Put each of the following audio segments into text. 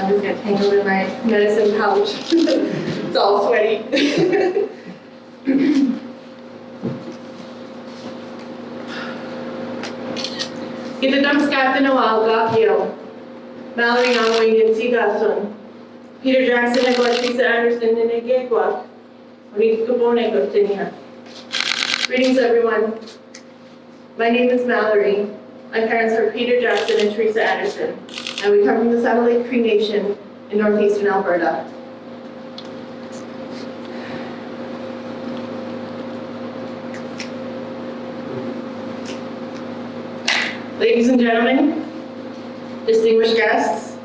I just got tangled in my medicine pouch. It's all sweaty. Gitadamskat Noel Gakio, Mallory Yawnghwe Nitsi Gason, Peter Jackson and Teresa Anderson in Negegwa, Greetings everyone. My name is Mallory. My parents are Peter Jackson and Teresa Anderson, and we come from the Saddle Lake Cree Nation in northeastern Alberta. Ladies and gentlemen, distinguished guests,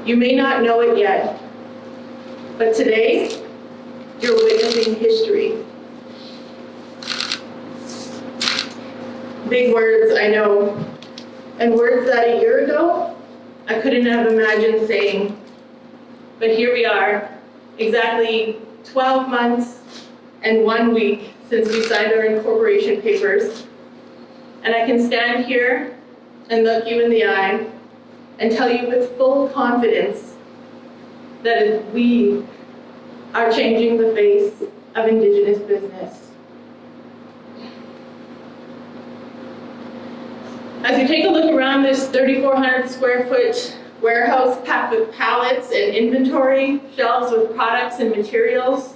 you may not know it yet, but today you're witnessing history. Big words, I know, and words that a year ago I couldn't have imagined saying. But here we are, exactly 12 months and 1 week since we signed our incorporation papers. And I can stand here and look you in the eye and tell you with full confidence that we are changing the face of Indigenous business. As you take a look around this 3,400 square foot warehouse packed with pallets and inventory, shelves with products and materials,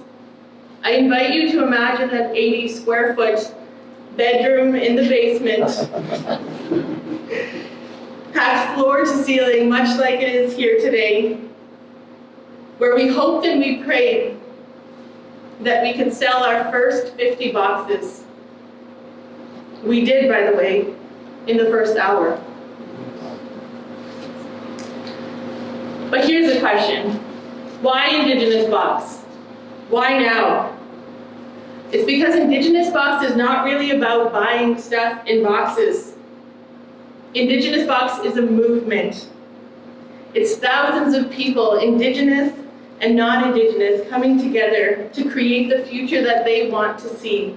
I invite you to imagine an 80 square foot bedroom in the basement, packed floor to ceiling, much like it is here today, where we hoped and we prayed that we could sell our first 50 boxes. We did, by the way, in the first hour. But here's the question. Why Indigenous Box? Why now? It's because Indigenous Box is not really about buying stuff in boxes. Indigenous Box is a movement. It's thousands of people, Indigenous and non-Indigenous, coming together to create the future that they want to see.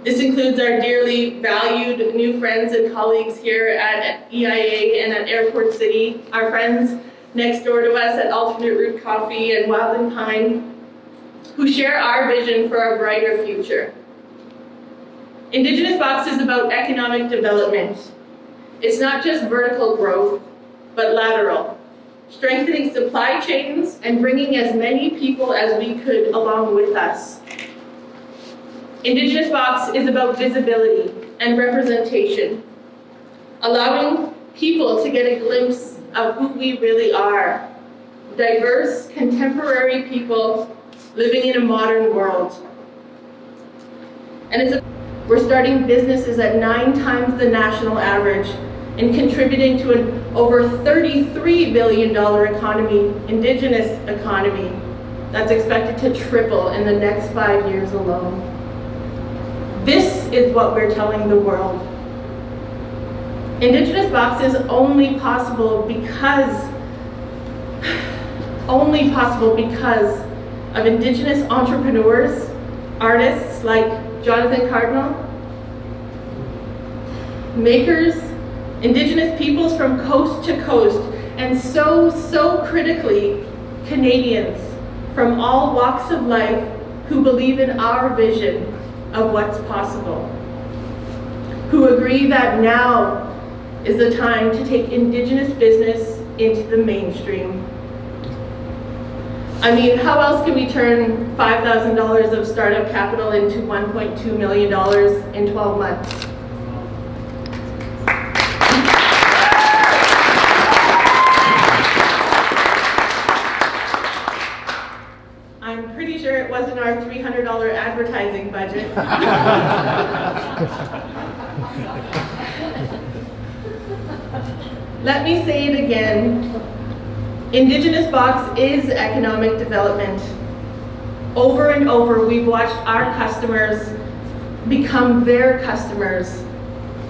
This includes our dearly valued new friends and colleagues here at EIA and at Airport City, our friends next door to us at Alternate Route Coffee and Wild and Pine, who share our vision for a brighter future. Indigenous Box is about economic development. It's not just vertical growth, but lateral, strengthening supply chains and bringing as many people as we could along with us. Indigenous Box is about visibility and representation, allowing people to get a glimpse of who we really are, diverse, contemporary people living in a modern world. And we're starting businesses at 9 times the national average and contributing to an over $33 billion economy, Indigenous economy, that's expected to triple in the next 5 years alone. This is what we're telling the world. Indigenous Box is only possible because of Indigenous entrepreneurs, artists like Jonathan Cardinal, makers, Indigenous peoples from coast to coast, and so critically, Canadians from all walks of life who believe in our vision of what's possible, who agree that now is the time to take Indigenous business into the mainstream. I mean, how else can we turn $5,000 of startup capital into $1.2 million in 12 months? I'm pretty sure it wasn't our $300 advertising budget. Let me say it again. Indigenous Box is economic development. Over and over, we've watched our customers become their customers,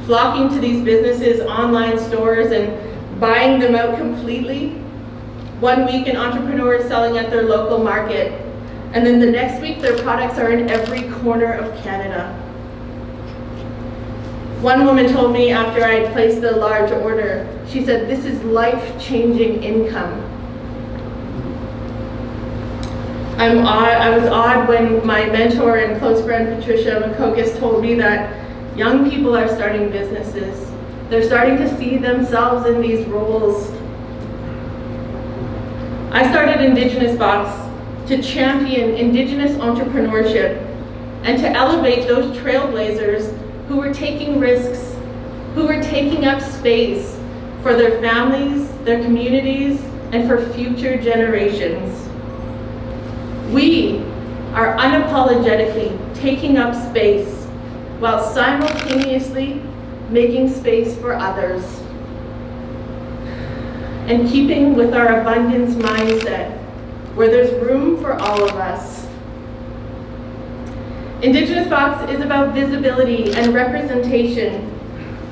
flocking to these businesses' online stores and buying them out completely. 1 week, an entrepreneur is selling at their local market, and then the next week, their products are in every corner of Canada. One woman told me after I had placed a large order, she said, "This is life-changing income." I was awed when my mentor and close friend Patricia Makokis told me that young people are starting businesses. They're starting to see themselves in these roles. I started Indigenous Box to champion Indigenous entrepreneurship and to elevate those trailblazers who were taking risks, who were taking up space for their families, their communities, and for future generations. We are unapologetically taking up space while simultaneously making space for others and keeping with our abundance mindset where there's room for all of us. Indigenous Box is about visibility and representation.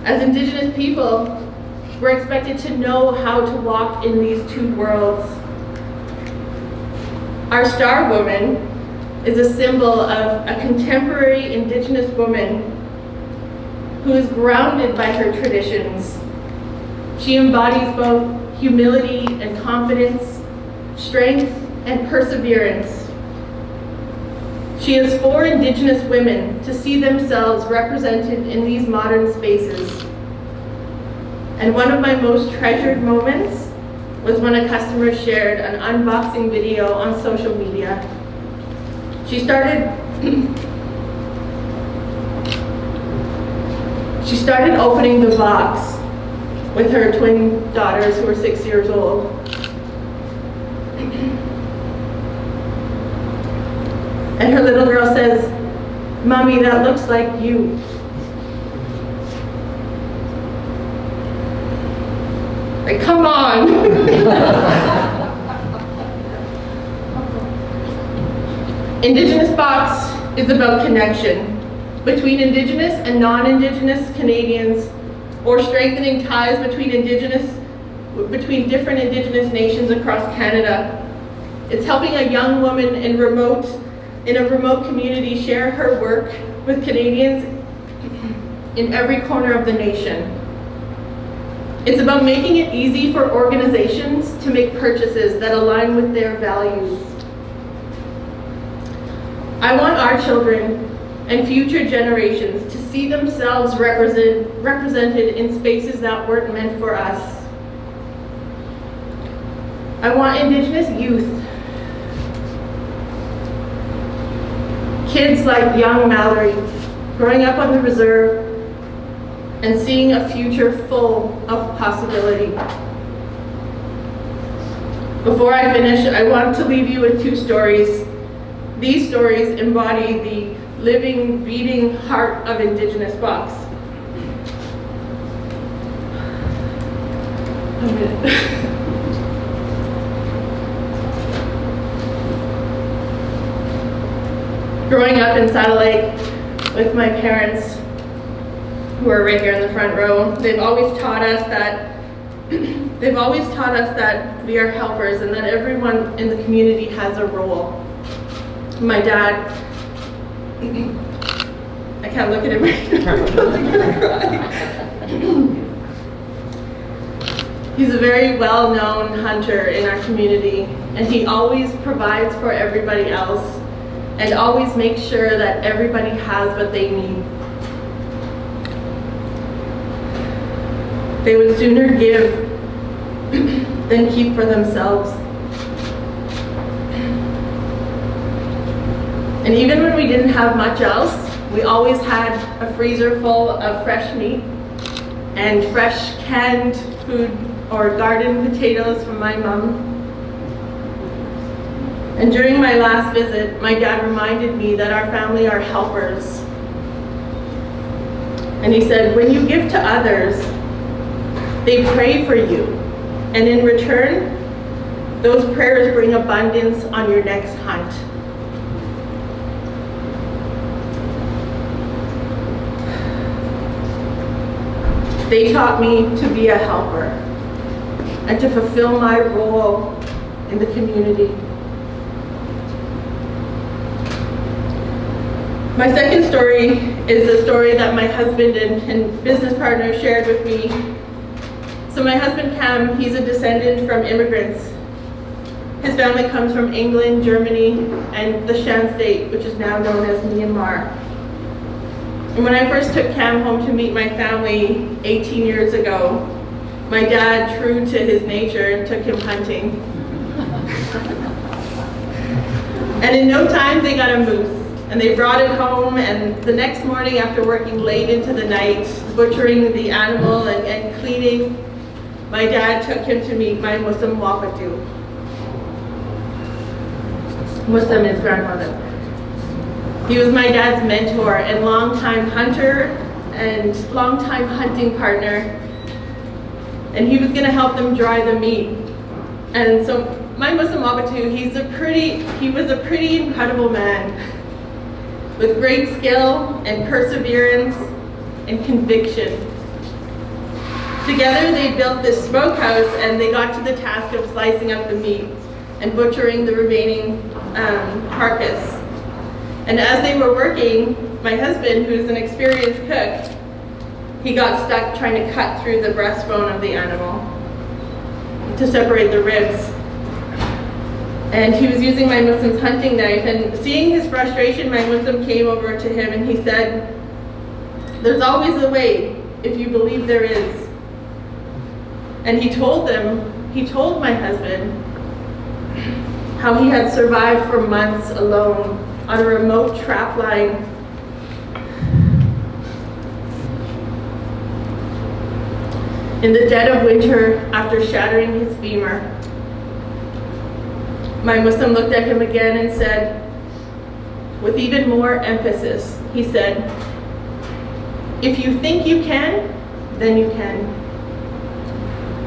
As Indigenous people, we're expected to know how to walk in these two worlds. Our star woman is a symbol of a contemporary Indigenous woman who is grounded by her traditions. She embodies both humility and confidence, strength and perseverance. She is for Indigenous women to see themselves represented in these modern spaces. And one of my most treasured moments was when a customer shared an unboxing video on social media. She started opening the box with her twin daughters who were 6 years old. And her little girl says, "Mommy, that looks like you." Like, come on. Indigenous Box is about connection between Indigenous and non-Indigenous Canadians, or strengthening ties between different Indigenous nations across Canada. It's helping a young woman in a remote community share her work with Canadians in every corner of the nation. It's about making it easy for organizations to make purchases that align with their values. I want our children and future generations to see themselves represented in spaces that weren't meant for us. I want Indigenous youth, kids like young Mallory, growing up on the reserve and seeing a future full of possibility. Before I finish, I want to leave you with two stories. These stories embody the living, beating heart of Indigenous Box. Growing up in Satellite with my parents, who are right here in the front row, they've always taught us that we are helpers and that everyone in the community has a role. My dad, I can't look at him right now, I'm gonna cry. He's a very well-known hunter in our community, and he always provides for everybody else and always makes sure that everybody has what they need. They would sooner give than keep for themselves. And even when we didn't have much else, we always had a freezer full of fresh meat and fresh canned food or garden potatoes from my mom. And during my last visit, my dad reminded me that our family are helpers. And he said, when you give to others, they pray for you. And in return, those prayers bring abundance on your next hunt. They taught me to be a helper and to fulfill my role in the community. My second story is a story that my husband and business partner shared with me. So my husband Cam, he's a descendant from immigrants. His family comes from England, Germany, and the Shan State, which is now known as Myanmar. And when I first took Cam home to meet my family 18 years ago, my dad, true to his nature, took him hunting. And in no time, they got a moose. And they brought it home, and the next morning, after working late into the night, butchering the animal and cleaning, my dad took him to meet my Muslim Wapatu. Muslim is grandfather. He was my dad's mentor and longtime hunter and longtime hunting partner. And he was going to help them dry the meat. And so my Muslim Wapatu, he was a pretty incredible man with great skill and perseverance and conviction. Together they built this smokehouse and they got to the task of slicing up the meat and butchering the remaining carcass. And as they were working, my husband, who's an experienced cook, he got stuck trying to cut through the breastbone of the animal to separate the ribs. And he was using my Muslim's hunting knife, and seeing his frustration, my Muslim came over to him and he said, "There's always a way if you believe there is." And he told my husband, how he had survived for months alone on a remote trap line. In the dead of winter, after shattering his femur. My Muslim looked at him again and said, with even more emphasis, he said, "If you think you can, then you can."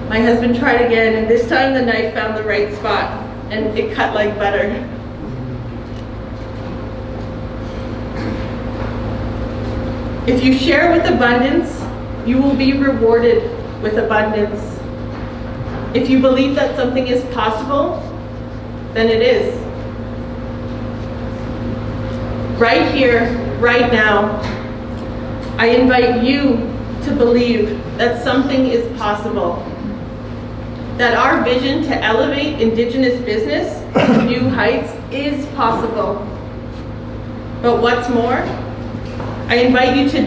My husband tried again, and this time the knife found the right spot, and it cut like butter. If you share with abundance, you will be rewarded with abundance. If you believe that something is possible, then it is. Right here, right now, I invite you to believe that something is possible. That our vision to elevate Indigenous business to new heights is possible. But what's more, I invite you to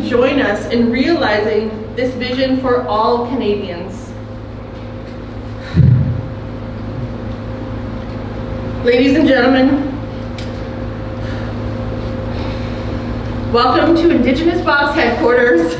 join us in realizing this vision for all Canadians. Ladies and gentlemen, welcome to Indigenous Box Headquarters.